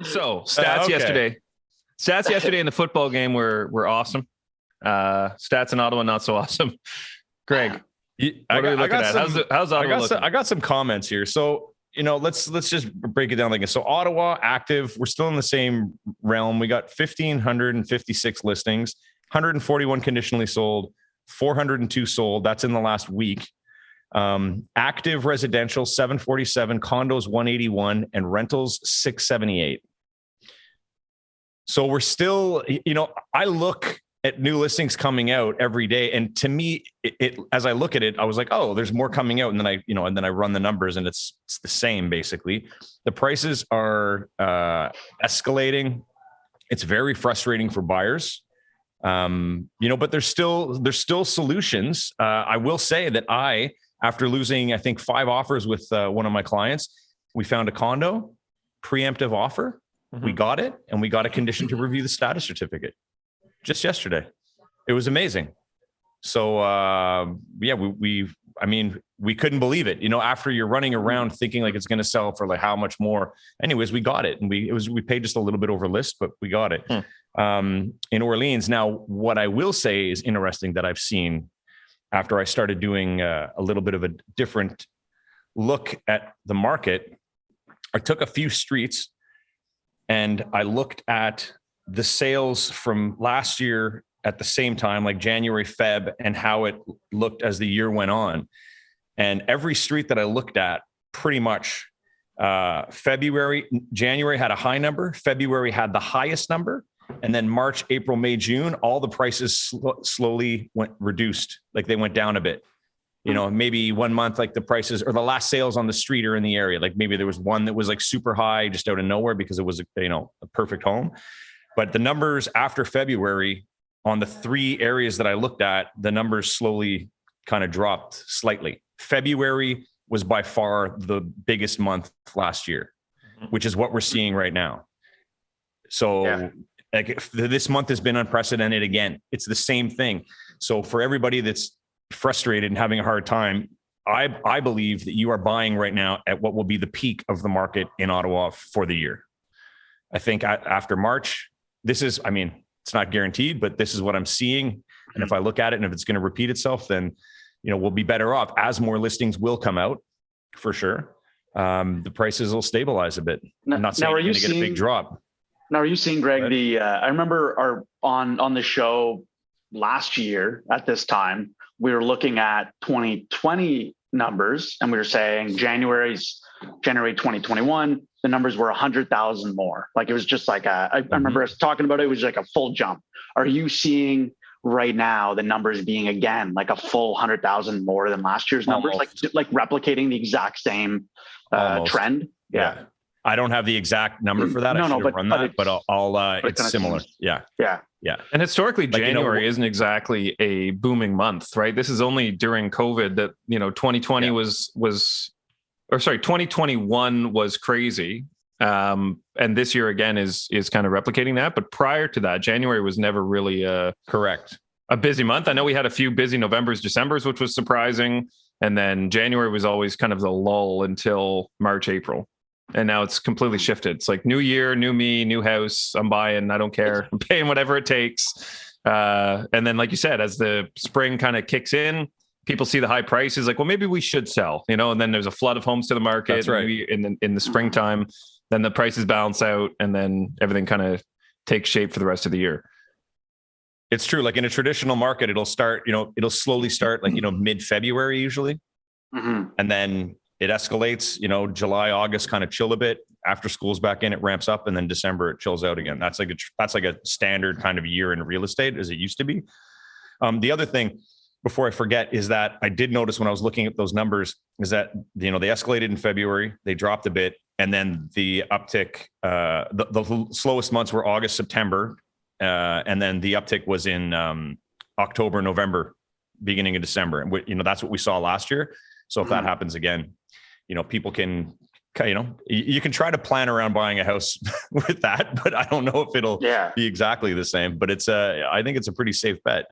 So stats yesterday. Stats yesterday in the football game were awesome. Stats in Ottawa not so awesome. Greg, what are we looking at? How's Ottawa looking? I got some comments here. So let's just break it down like this. So Ottawa active, we're still in the same realm. We got 1,556 listings, 141 conditionally sold, 402 sold. That's in the last week. Active residential 747, condos 181, and rentals 678. So we're still, I look at new listings coming out every day, and to me, it as I look at it, I was like, oh, there's more coming out, and then I run the numbers, and it's the same basically. The prices are escalating. It's very frustrating for buyers. But there's still solutions. I will say that after losing, I think 5 offers with one of my clients, we found a condo, preemptive offer. Mm-hmm. We got it, and we got a condition to review the status certificate just yesterday. It was amazing. So we couldn't believe it. After you're running around thinking like it's going to sell for like how much more. Anyways, we got it, and we paid just a little bit over list, but we got it. In Orleans. Now, what I will say is interesting that I've seen after I started doing a little bit of a different look at the market. I took a few streets and I looked at the sales from last year at the same time, like January, Feb, and how it looked as the year went on. And every street that I looked at, pretty much January had a high number, February had the highest number, and then March, April, May, June, all the prices slowly reduced, like they went down a bit. Maybe 1 month, like the prices or the last sales on the street or in the area, like maybe there was one that was like super high just out of nowhere because it was, a perfect home. But the numbers after February on the 3 areas that I looked at, the numbers slowly kind of dropped slightly. February was by far the biggest month last year, which is what we're seeing right now. So this month has been unprecedented again. It's the same thing. So for everybody that's frustrated and having a hard time, I believe that you are buying right now at what will be the peak of the market in Ottawa for the year. I think after March, it's not guaranteed, but this is what I'm seeing. And if I look at it and if it's going to repeat itself, then, we'll be better off as more listings will come out for sure. The prices will stabilize a bit. I'm not saying you're going to get a big drop. Now, are you seeing, Greg, I remember on the show last year at this time, we were looking at 2020 numbers and we were saying January 2021, the numbers were 100,000 more. Like it was just like I remember us talking about it was like a full jump. Are you seeing right now the numbers being again like a full 100,000 more than last year's numbers, like replicating the exact same trend? Yeah. I don't have the exact number for that. I should have run that, but it's similar. Yeah. And historically, January isn't exactly a booming month, right? This is only during COVID that 2020 2021 was crazy, and this year again is kind of replicating that. But prior to that, January was never really a busy month. I know we had a few busy Novembers, Decembers, which was surprising, and then January was always kind of the lull until March, April. And now it's completely shifted. It's like new year, new me, new house. I'm buying. I don't care. I'm paying whatever it takes. And then, like you said, as the spring kind of kicks in, people see the high prices. Like, well, maybe we should sell. And then there's a flood of homes to the market. That's right. Maybe in the springtime, then the prices balance out, and then everything kind of takes shape for the rest of the year. It's true. Like in a traditional market, it'll start. It'll slowly start like mid-February usually, and then it escalates, July, August kind of chill a bit. After school's back in, it ramps up, and then December it chills out again. That's like a standard kind of year in real estate as it used to be. The other thing, before I forget, is that I did notice when I was looking at those numbers is that, they escalated in February, they dropped a bit, and then the uptick, the slowest months were August, September, and then the uptick was in October, November, beginning of December. And that's what we saw last year. So if that happens again, people can, you can try to plan around buying a house with that, but I don't know if it'll be exactly the same, but I think it's a pretty safe bet.